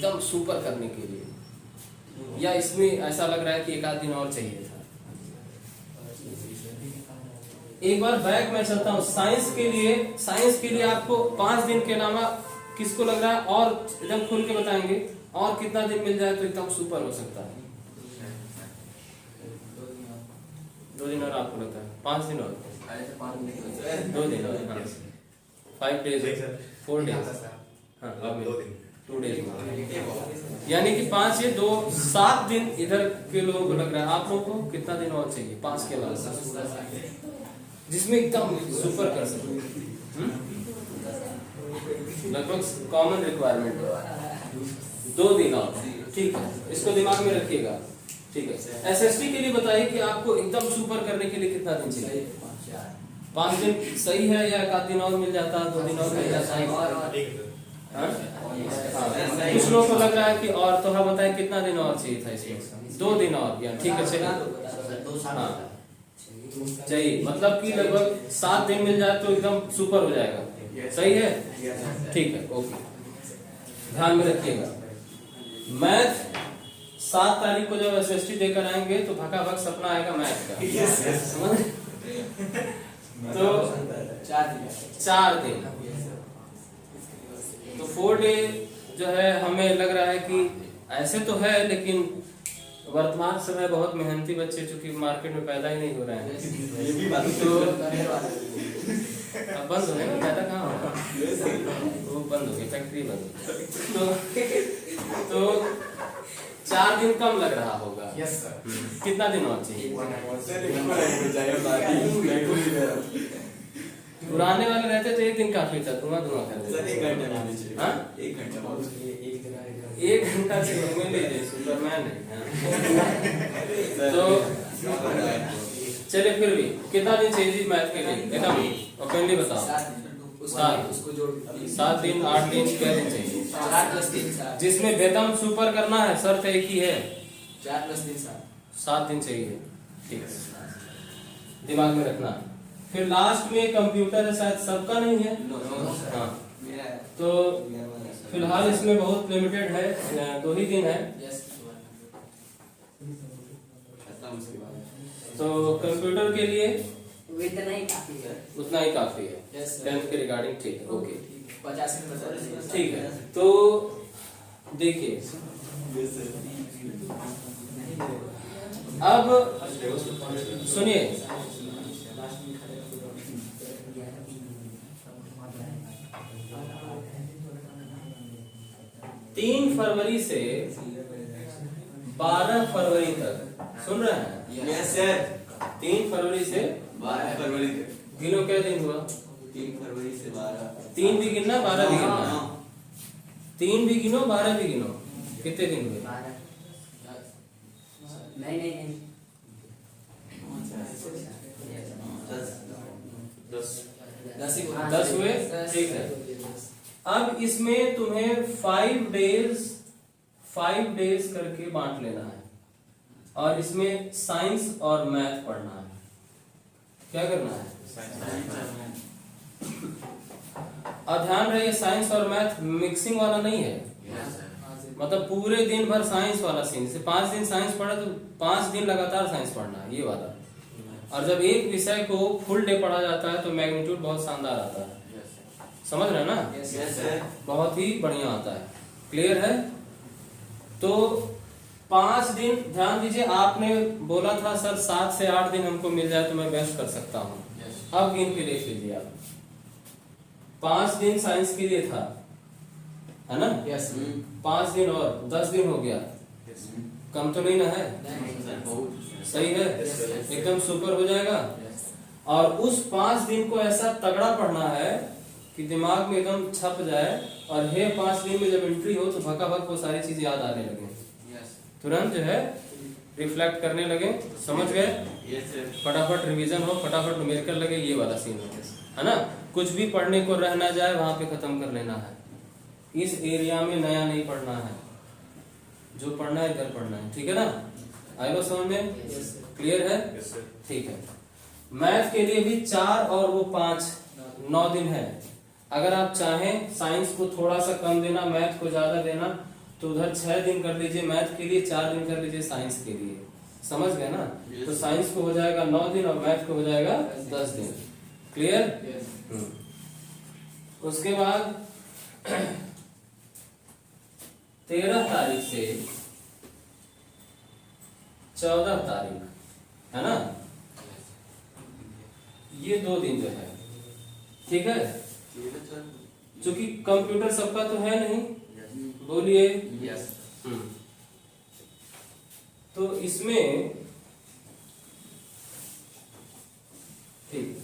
एकदम सुपर करने के लिए, या इसमें ऐसा लग रहा है कि एक आध दिन और चाहिए था? एक बार बैक मैं चलता हूँ। साइंस के लिए आपको 5 दिन के अलावा किसको लग रहा है और एकदम खुल के बताएंगे, और कितना दिन मिल जाए तो एकदम सुपर हो सकता है? 2 दिन और आपको लगता है? 5 दिन और? 2 दिन और? 5 डेज, 4 डेज, हाँ 2 डेज, यानी कि 5 ये 2 7 दिन इधर के लोगों को लग रहा है। आप लोगों को कितना दिन और चाहिए 5 के अलावा, जिसमें एकदम सुपर कर सके? लगभग कॉमन रिक्वायरमेंट है 2 दिन और, ठीक है, इसको दिमाग में रखिएगा, ठीक है। एसएसटी के लिए बताइए कि आपको एकदम सुपर करने के लिए कितना दिन चाहिए? 5 दिन सही है, या 1 दिन और मिल जाता, 2 दिन और मिल जाता है? कुछ लोगों को लग रहा है कि और, तो हम बताएं कितना दिन और चाहिए था इसमें? 2 दिन और, या ठीक है चलिए, हाँ चाहिए, मतलब कि लगभग 7 दिन मिल जाए तो एकदम सुपर हो जाएगा, सही है, ठीक है, ओके, ध्यान में रखिएगा। मैथ 7 तारीख को जब एसएसटी देकर आएंगे तो भकाभक सपना आएगा मैथ का, तो 4 दिन, तो 4 डे जो है, हमें लग रहा है कि ऐसे तो है, लेकिन वर्तमान समय बहुत मेहनती बच्चे चूंकि मार्केट में पैदा ही नहीं हो रहे हैं, तो अब बंद हो गए ना, पैदा कहाँ होगा, वो बंद हो गई, फैक्ट्री बंद हो गई, तो 4 दिन कम लग रहा होगा। Yes sir. कितना दिन और चाहिए? पुराने वाले रहते तो 1 दिन काफी था, धुआं कर देते। 1 घंटा से सुपरमैन है। तो चलिए, फिर भी कितना दिन चाहिए जी मैथ के लिए? एकदम ओपनली बताओ। 7 दिन, 8 दिन, क्या दिन चाहिए? 4-10 दिन सर। जिसमें बेदम सुपर करना है, शर्त एक ही है, 4-10 दिन सर। 7 दिन चाहिए, ठीक है, दिमाग में रखना। फिर लास्ट में कंप्यूटर है, शायद सबका नहीं है, हाँ, तो फिलहाल इसमें बहुत लिमिटेड है, 2 ही दिन है, तो कंप्यूटर के लिए उतना ही काफी है, उतना ही काफी है, Yes, sir. 10th के रिगार्डिंग, ठीक है, ओके, 50 ठीक है। तो देखिए, अब सुनिए, 3 फरवरी से 12 फरवरी तक, सुन रहे हैं? Yes sir. 3 फरवरी से 12 फरवरी तक। गिनो, क्या दिन हुआ? 3 फरवरी से 12। 3 भी गिनना, 12 भी गिनना, हाँ। 3 भी गिनो, 12 भी गिनो, कितने दिन हुए? नहीं 10 हुए, ठीक है। अब इसमें तुम्हें 5 डेज करके बांट लेना है, और इसमें साइंस और मैथ पढ़ना है। क्या करना है? और ध्यान रहे, साइंस और मैथ मिक्सिंग वाला नहीं है, मतलब पूरे दिन भर साइंस वाला सीन। जैसे 5 दिन साइंस पढ़ा तो 5 दिन लगातार साइंस पढ़ना है, ये वाला। और जब एक विषय को फुल डे पढ़ा जाता है तो मैग्नीट्यूड बहुत शानदार आता है, समझ रहे हैं ना? Yes sir. बहुत ही बढ़िया आता है, क्लियर है? तो 5 दिन ध्यान दीजिए, आपने बोला था सर 7 से 8 दिन हमको मिल जाए तो मैं बेस्ट कर सकता हूँ। अब गिन के देख लीजिए आप, 5 दिन साइंस के लिए था, है ना? यस 5 दिन और 10 दिन हो गया, कम तो नहीं ना है? सही है, एकदम सुपर हो जाएगा। और उस 5 दिन को ऐसा तगड़ा पढ़ना है कि दिमाग में एकदम छप जाए, और हे 5 दिन में जब एंट्री हो तो भकाभक वो सारी चीज याद आने लगे, तुरंत जो है रिफ्लेक्ट करने लगे, समझ गए? फटाफट रिवीजन हो, फटाफट न्यूमेरिकल लगे, ये वाला सीन है ना? कुछ भी पढ़ने को रह ना जाए, वहां पे खत्म कर लेना है। इस एरिया में नया नहीं पढ़ना है, जो पढ़ना है इधर पढ़ना है, ठीक है ना? आएगा समझ में? क्लियर है? ठीक है। मैथ के लिए भी 4 और वो 5, 9 दिन है। अगर आप चाहें साइंस को थोड़ा सा कम देना, मैथ को ज्यादा देना, तो उधर 6 दिन कर लीजिए मैथ के लिए, 4 दिन कर लीजिए साइंस के लिए। समझ गए ना? तो साइंस को हो जाएगा 9 दिन और मैथ को हो जाएगा 10 दिन। क्लियर? उसके बाद 13 तारीख से 14 तारीख, है ना, ये 2 दिन जो है, ठीक है। क्योंकि कंप्यूटर सबका तो है नहीं, बोलिए। तो इसमें ठीक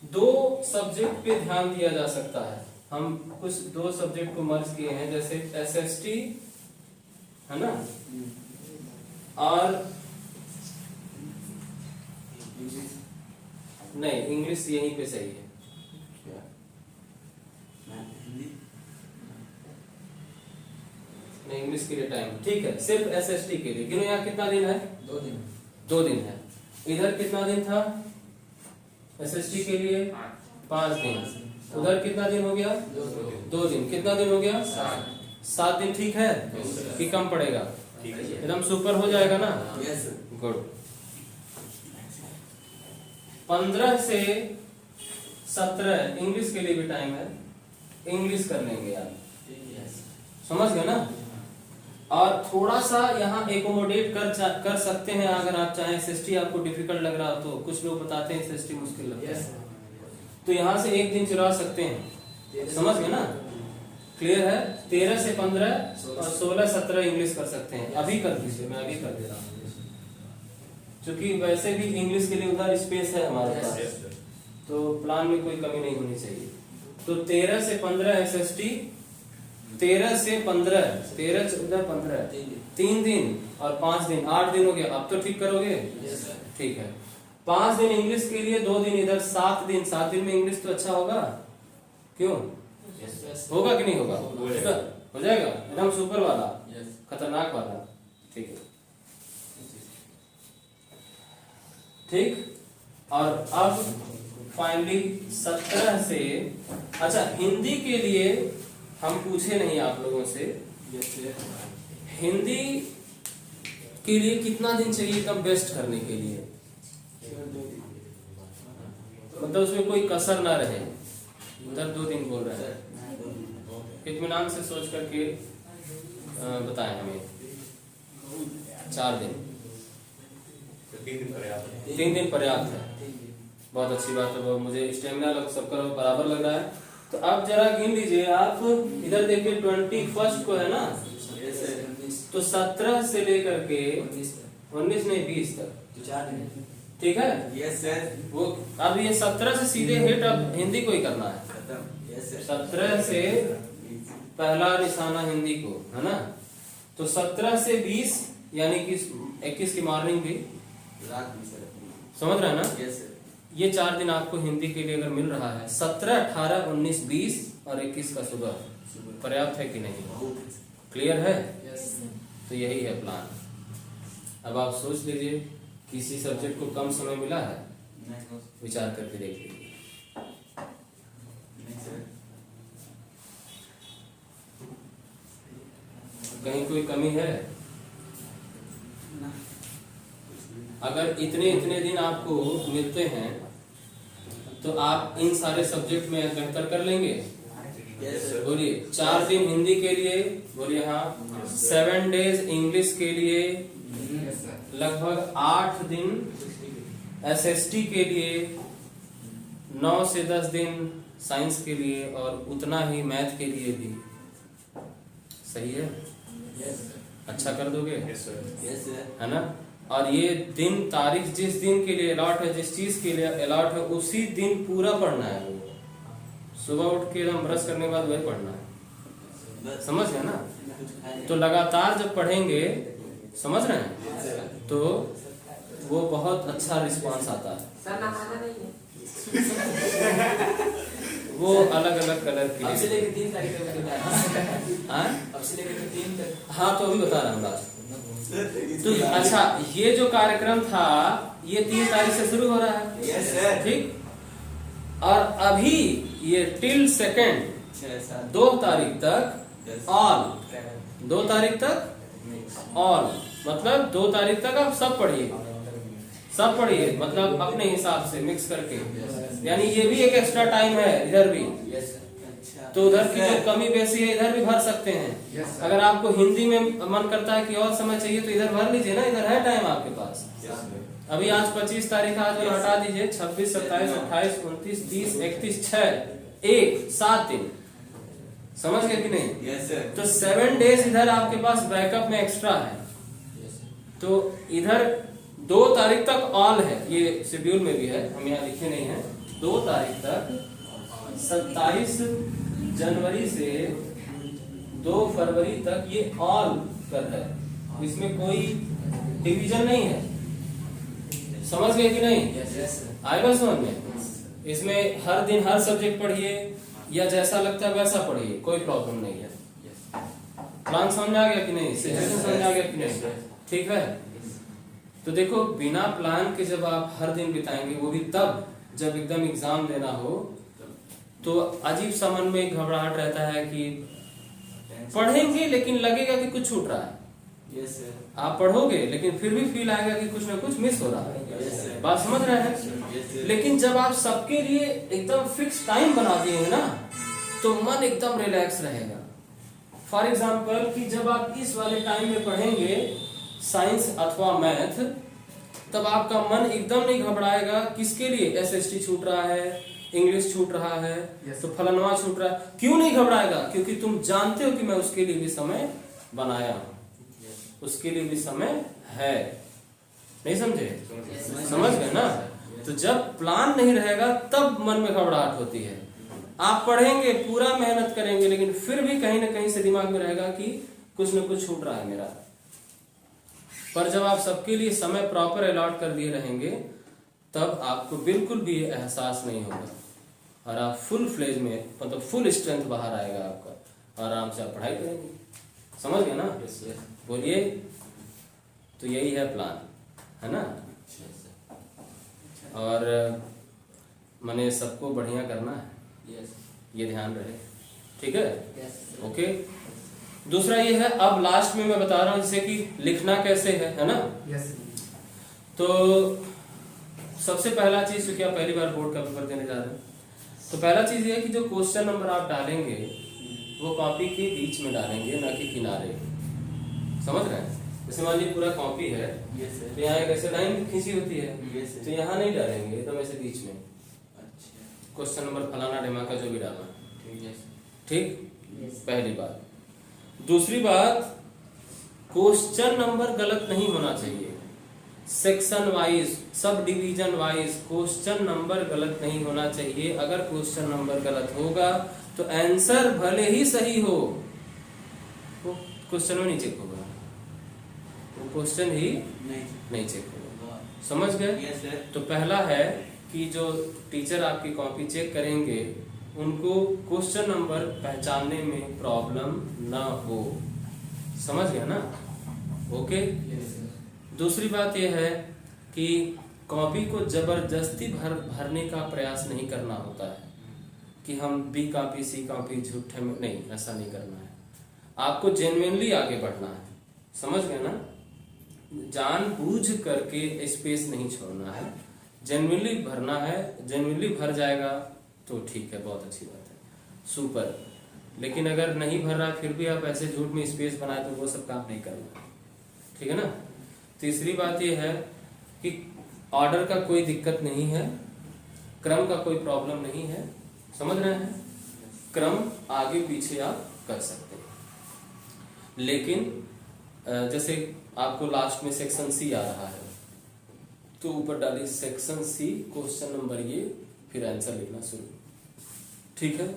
2 सब्जेक्ट पे ध्यान दिया जा सकता है। हम कुछ 2 सब्जेक्ट को मर्ज किए हैं, जैसे एसएसटी, है ना, और नहीं, इंग्लिश यहीं पे सही है। नहीं, इंग्लिश के लिए टाइम ठीक है, सिर्फ एसएसटी के लिए। गिनो यहाँ कितना दिन है? 2 दिन। 2 दिन है। इधर कितना दिन था एसएसटी के लिए? 5 दिन। उधर कितना दिन हो गया? 2 दिन। कितना दिन हो गया? 7 दिन। ठीक है कि कम पड़ेगा? एकदम सुपर हो जाएगा ना? गुड। 15 से 17 इंग्लिश के लिए भी टाइम है, इंग्लिश कर लेंगे आप, समझ गए ना? और थोड़ा सा यहाँ एकोमोडेट कर सकते हैं अगर आप चाहें। एसएसटी आपको डिफिकल्ट लग रहा हो तो कुछ लोग बताते हैं एसएसटी मुश्किल लगता है, तो यहाँ से 1 दिन चुरा सकते हैं। समझ गए ना? क्लियर है? 13 से 15 और 16-17 इंग्लिश कर सकते हैं। अभी कर दीजिए, मैं अभी कर दे रहा हूँ, क्योंकि वैसे भी इंग्लिश के लिए उधर स्पेस है हमारे पास, तो प्लान में कोई कमी नहीं होनी चाहिए। तो 13 से 15 एसएसटी, 13 से 15, 13, 14, 15, 3 दिन और 5 दिन, 8 दिन हो गया। अब तो ठीक करोगे? ठीक है। 5 दिन इंग्लिश के लिए, 2 दिन इधर, 7 दिन। 7 दिन में इंग्लिश तो अच्छा होगा, क्यों? होगा कि नहीं होगा? हो जाएगा एकदम सुपर वाला, खतरनाक वाला। ठीक है, ठीक। और अब फाइनली 17 से, अच्छा हिंदी के लिए हम पूछे नहीं आप लोगों से, हिंदी के लिए कितना दिन चाहिए एकदम बेस्ट करने के लिए, मतलब उसमें कोई कसर ना रहे। उधर 2 दिन बोल रहे हैं, इत्मीनान से सोच करके बताएं हमें। 4 दिन, 3 दिन पर्याप्त है। बहुत अच्छी बात है, मुझे स्टेमिना सबका बराबर लग रहा है। तो अब जरा गिन लीजिए आप, इधर देखिए 21 को है ना, तो 17 से लेकर के 19 नहीं 20 तक 4 दिन। ठीक है? Yes sir. वो अब ये 17 से सीधे हिट अब हिंदी को ही करना है। 17 से पहला निशाना हिंदी को, है ना? तो 17 से 20 यानी कि 21 की मॉर्निंग भी, समझ रहे हैं ना? Yes sir. ये 4 दिन आपको हिंदी के लिए अगर मिल रहा है, 17, 18, 19, 20 और 21 का सुबह, पर्याप्त है कि नहीं? क्लियर है? तो यही है प्लान। अब आप सोच लीजिए, किसी सब्जेक्ट को कम समय मिला है, विचार करके देख लीजिए। कहीं कोई कमी है? अगर इतने इतने दिन आपको मिलते हैं तो आप इन सारे सब्जेक्ट में बेहतर कर लेंगे। बोलिए 4 दिन हिंदी के लिए, बोलिए हाँ। 7 डेज इंग्लिश के लिए, लगभग 8 दिन एसएसटी के लिए, 9 से 10 दिन साइंस के लिए और उतना ही मैथ के लिए भी। सही है? अच्छा कर दोगे? है ना? और ये दिन तारीख जिस दिन के लिए अलॉट है, जिस चीज के लिए अलॉट है, उसी दिन पूरा पढ़ना है। वो सुबह उठ के एकदम ब्रश करने के बाद वही पढ़ना है। समझ गए ना? तो लगातार जब पढ़ेंगे, समझ रहे हैं, तो वो बहुत अच्छा रिस्पांस आता है। वो अलग अलग कलर की, अब से लेकर 3 तारीख तक बताया। हाँ? अब से लेकर 3 तक। हाँ, तो अभी बता रहा हूँ बात। तो अच्छा, ये जो कार्यक्रम था ये 3 तारीख से शुरू हो रहा है। Yes sir. ठीक। और अभी ये टिल 2 तारीख तक ऑल 2 तारीख तक ऑल, मतलब 2 तारीख तक आप सब पढ़िए, सब पढ़िए, मतलब अपने हिसाब से मिक्स करके। यानी ये भी एक एक्स्ट्रा टाइम है इधर भी, तो उधर की जो कमी बेसी है इधर भी भर सकते हैं। अगर आपको हिंदी में मन करता है कि और समय चाहिए तो इधर भर लीजिए ना, इधर है टाइम आपके पास। अभी आज 25 तारीख, आज और हटा दीजिए, 26, 27, 28, 29, 30, 31, 6, 7 दिन, समझ गए कि नहीं? Yes sir. तो 7 डेज इधर आपके पास बैकअप में एक्स्ट्रा है। तो इधर 2 तारीख तक ऑल है, ये शेड्यूल में भी है, हम यहाँ लिखे नहीं है। 2 तारीख तक 27 जनवरी से 2 फरवरी तक ये ऑल कर है, इसमें कोई डिवीजन नहीं है। समझ गए कि नहीं? आएगा समझ में? इसमें हर दिन हर सब्जेक्ट पढ़िए या जैसा लगता है वैसा पढ़िए, कोई प्रॉब्लम नहीं है। प्लान समझ आ गया कि नहीं? सिचुएशन समझ आ गया कि नहीं? ठीक है। तो देखो, बिना प्लान के जब आप हर दिन बिताएंगे, वो भी तब जब एकदम एग्जाम देना हो, तो अजीब सा मन में एक घबराहट रहता है कि पढ़ेंगे लेकिन लगेगा कि कुछ छूट रहा है। Yes sir. आप पढ़ोगे लेकिन फिर भी फील आएगा कि कुछ ना कुछ मिस हो रहा है। बात समझ रहे हैं? लेकिन जब आप सबके लिए एकदम फिक्स टाइम बना दिए हैं ना, तो मन एकदम रिलैक्स रहेगा। फॉर एग्जाम्पल कि जब आप इस वाले टाइम में पढ़ेंगे साइंस अथवा मैथ, तब आपका मन एकदम नहीं घबराएगा किसके लिए एसएसटी छूट रहा है, इंग्लिश छूट रहा है, तो फलनवा छूट रहा है। क्यों नहीं घबराएगा? क्योंकि तुम जानते हो कि मैं उसके लिए भी समय बनाया हूं, उसके लिए भी समय है। नहीं समझे? समझ गए ना? तो जब प्लान नहीं रहेगा तब मन में घबराहट होती है। आप पढ़ेंगे, पूरा मेहनत करेंगे, लेकिन फिर भी कहीं ना कहीं से दिमाग में रहेगा कि कुछ न कुछ छूट रहा है मेरा। पर जब आप सबके लिए समय प्रॉपर अलॉट कर दिए रहेंगे, तब आपको बिल्कुल भी एहसास नहीं होगा और आप फुल फ्लेज में, मतलब फुल स्ट्रेंथ बाहर आएगा आपका, आराम से आप पढ़ाई करेंगे। समझ गए ना? बोलिए। तो यही है प्लान, है ना? और मैंने सबको बढ़िया करना है, ये ध्यान रहे। ठीक है? ओके। दूसरा ये है, अब लास्ट में मैं बता रहा हूं जैसे कि लिखना कैसे है ना? तो सबसे पहला चीज, क्योंकि आप पहली बार बोर्ड का पेपर देने जा रहे हैं, तो पहला चीज ये है कि जो क्वेश्चन नंबर आप डालेंगे वो कॉपी के बीच में डालेंगे, ना कि किनारे। समझ रहे हैं? जैसे मान लीजिए पूरा कॉपी है, तो यहाँ एक ऐसे लाइन खींची होती है, तो यहाँ नहीं डालेंगे, एकदम ऐसे बीच में। क्वेश्चन नंबर फलाना ढिमाका जो भी डालना, ठीक? पहली बात। दूसरी बात, क्वेश्चन नंबर गलत नहीं होना चाहिए। Section wise, sub division wise question number गलत नहीं होना चाहिए। अगर क्वेश्चन नंबर गलत होगा तो आंसर भले ही सही हो, वो क्वेश्चन में नहीं चेक होगा, वो क्वेश्चन ही नहीं चेक होगा। समझ गए? तो पहला है कि जो टीचर आपकी कॉपी चेक करेंगे, उनको क्वेश्चन नंबर पहचानने में प्रॉब्लम ना हो। समझ गया ना? ओके। दूसरी बात यह है कि कॉपी को जबरदस्ती भरने का प्रयास नहीं करना होता है कि हम बी कॉपी सी कॉपी झूठे में, नहीं, ऐसा नहीं करना है। आपको जेन्युइनली आगे बढ़ना है। समझ गए ना? जानबूझ करके स्पेस नहीं छोड़ना है, जेन्युइनली भरना है। जेन्युइनली भर जाएगा तो ठीक है, बहुत अच्छी बात है, सुपर। लेकिन अगर नहीं भर रहा फिर भी आप ऐसे झूठ में स्पेस बनाए, तो वो सब काम नहीं करना। ठीक है ना? तीसरी बात यह है कि ऑर्डर का कोई दिक्कत नहीं है, क्रम का कोई प्रॉब्लम नहीं है। समझ रहे हैं? क्रम आगे पीछे आप कर सकते हैं, लेकिन जैसे आपको लास्ट में सेक्शन सी आ रहा है, तो ऊपर डालिए सेक्शन सी, क्वेश्चन नंबर ये, फिर आंसर लिखना शुरू। ठीक है?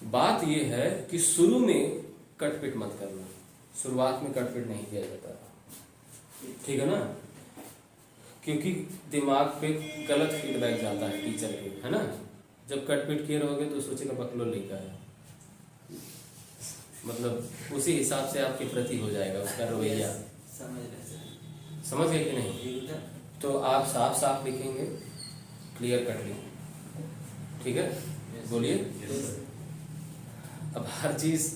बात ये है कि शुरू में कटपिट मत करना, शुरुआत में कटपिट नहीं किया जाता। ठीक है ना? क्योंकि दिमाग पे गलत फीडबैक जाता है टीचर के, है ना? जब कटपिट किए रहोगे तो सोचेगा बकलो लेकर है, मतलब उसी हिसाब से आपके प्रति हो जाएगा उसका रवैया। समझ गए कि नहीं? तो आप साफ साफ लिखेंगे, क्लियर कट लिखेंगे। ठीक है? बोलिए। अब हर चीज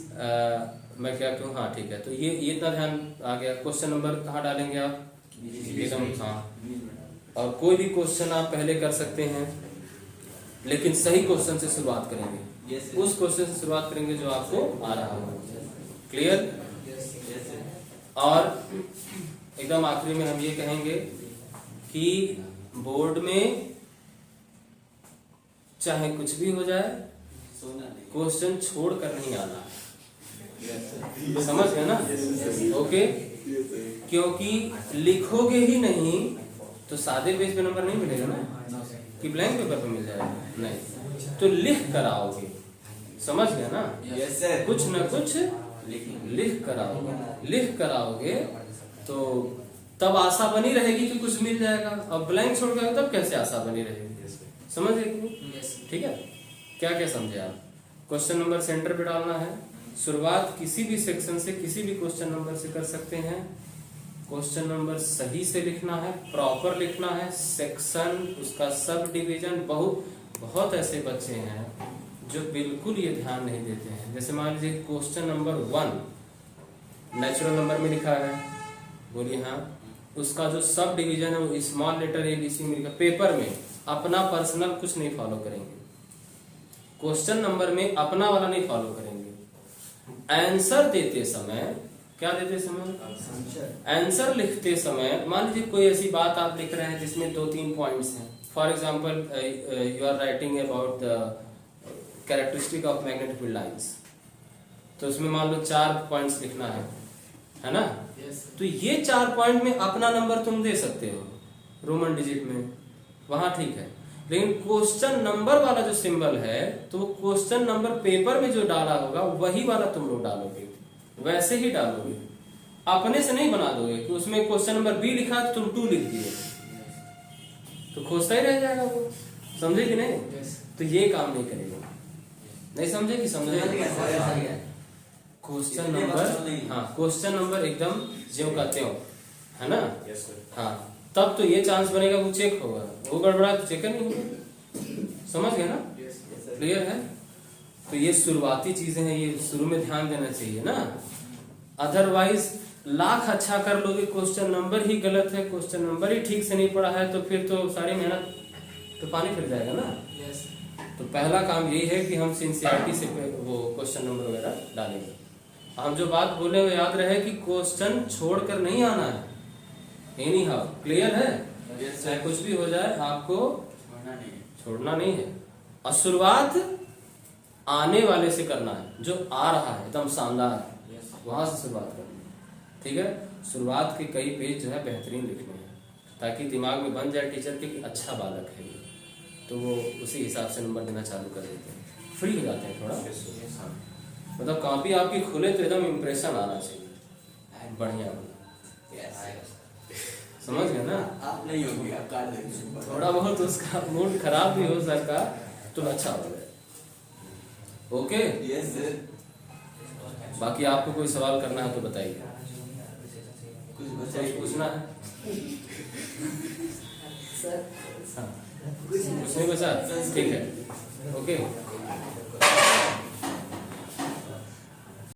मैं क्या कहूँ, हाँ ठीक है। तो ये इतना ध्यान आ गया। क्वेश्चन नंबर कहाँ डालेंगे आप, एकदम, हाँ। और कोई भी क्वेश्चन आप पहले कर सकते हैं, लेकिन सही क्वेश्चन से शुरुआत करेंगे। उस क्वेश्चन से शुरुआत करेंगे जो आपको आ रहा हो। क्लियर? और एकदम आखिरी में हम ये कहेंगे कि बोर्ड में चाहे कुछ भी हो जाए, क्वेश्चन छोड़ कर नहीं आना है। समझ गए ना? ओके। क्योंकि लिखोगे ही नहीं तो सादे पेज पे नंबर नहीं मिलेगा ना, कि ब्लैंक पेपर पे मिल जाएगा, नहीं। तो लिख कर आओगे, समझ गए ना? Yes sir. कुछ न कुछ लिख कर आओगे। लिख कर आओगे तो तब आशा बनी रहेगी कि कुछ मिल जाएगा। अब ब्लैंक छोड़ गए तब कैसे आशा बनी रहेगी? समझ गए कि नहीं? ठीक है। क्या क्या समझे आप? क्वेश्चन नंबर सेंटर पे डालना है। शुरुआत किसी भी सेक्शन से, किसी भी क्वेश्चन नंबर से कर सकते हैं। क्वेश्चन नंबर सही से लिखना है, प्रॉपर लिखना है। सेक्शन, उसका सब डिवीजन, बहुत ऐसे बच्चे हैं जो बिल्कुल ये ध्यान नहीं देते हैं। जैसे मान लीजिए क्वेश्चन नंबर 1 नेचुरल नंबर में लिखा है, बोलिए हाँ, उसका जो सब डिवीजन है वो स्मॉल लेटर ABC में लिखा। पेपर में अपना पर्सनल कुछ नहीं फॉलो करेंगे, क्वेश्चन नंबर में अपना वाला नहीं फॉलो करेंगे। आंसर देते समय, क्या देते समय, आंसर लिखते समय मान लीजिए कोई ऐसी बात आप लिख रहे हैं जिसमें 2-3 पॉइंट्स हैं। For example you are writing about the characteristic of magnetic field lines, तो उसमें मान लो 4 पॉइंट्स लिखना है ना? तो ये 4 पॉइंट में अपना नंबर तुम दे सकते हो रोमन डिजिट में, वहां ठीक है। लेकिन क्वेश्चन नंबर वाला जो सिंबल है, तो क्वेश्चन नंबर पेपर में जो डाला होगा वही वाला तुम लोग डालोगे, वैसे ही डालोगे, अपने से नहीं बना दोगे कि उसमें क्वेश्चन नंबर B लिखा है तो तुम 2 लिख दिए, तो खोजता ही रह जाएगा वो। समझे कि नहीं? तो ये काम नहीं करेगा। नहीं समझे कि समझे? क्वेश्चन नंबर, हाँ, क्वेश्चन नंबर एकदम ज्यों का त्यों, है ना? हाँ, तब तो ये चांस बनेगा वो चेक होगा, वो गड़बड़ा तो चेक नहीं होगा। समझ गए ना? क्लियर है? तो ये शुरुआती चीजें हैं, ये शुरू में ध्यान देना चाहिए ना। अदरवाइज लाख अच्छा कर लोगे, क्वेश्चन नंबर ही गलत है, क्वेश्चन नंबर ही ठीक से नहीं पढ़ा है, तो फिर तो सारी मेहनत तो पानी फिर जाएगा ना। तो पहला काम यही है कि हम सिंसियरिटी से वो क्वेश्चन नंबर वगैरह डालेंगे। हम जो बात बोले वो याद रहे कि क्वेश्चन छोड़कर नहीं आना है, एनी हाउ। क्लियर है? चाहे कुछ भी हो जाए, आपको छोड़ना नहीं है। और शुरुआत आने वाले से करना है, जो आ रहा है एकदम शानदार, वहां से शुरुआत करनी है। ठीक है? शुरुआत के कई पेज जो है बेहतरीन लिखने हैं, ताकि दिमाग में बन जाए टीचर के कि अच्छा बालक है ये, तो वो उसी हिसाब से नंबर देना चालू कर देते हैं, फ्री हो जाते हैं थोड़ा। मतलब कॉपी आपकी खुले तो एकदम इम्प्रेशन आना चाहिए, बढ़िया। समझ गए ना? आप नहीं होगी, आप काट देंगे। थोड़ा बहुत उसका मूड खराब भी हो सकता तो अच्छा हो जाए। ओके? Yes sir. बाकी आपको कोई सवाल करना है तो बताइए। कुछ कुछ बचा पूछना है? सर हाँ, कुछ नहीं बचा? ठीक है, ओके।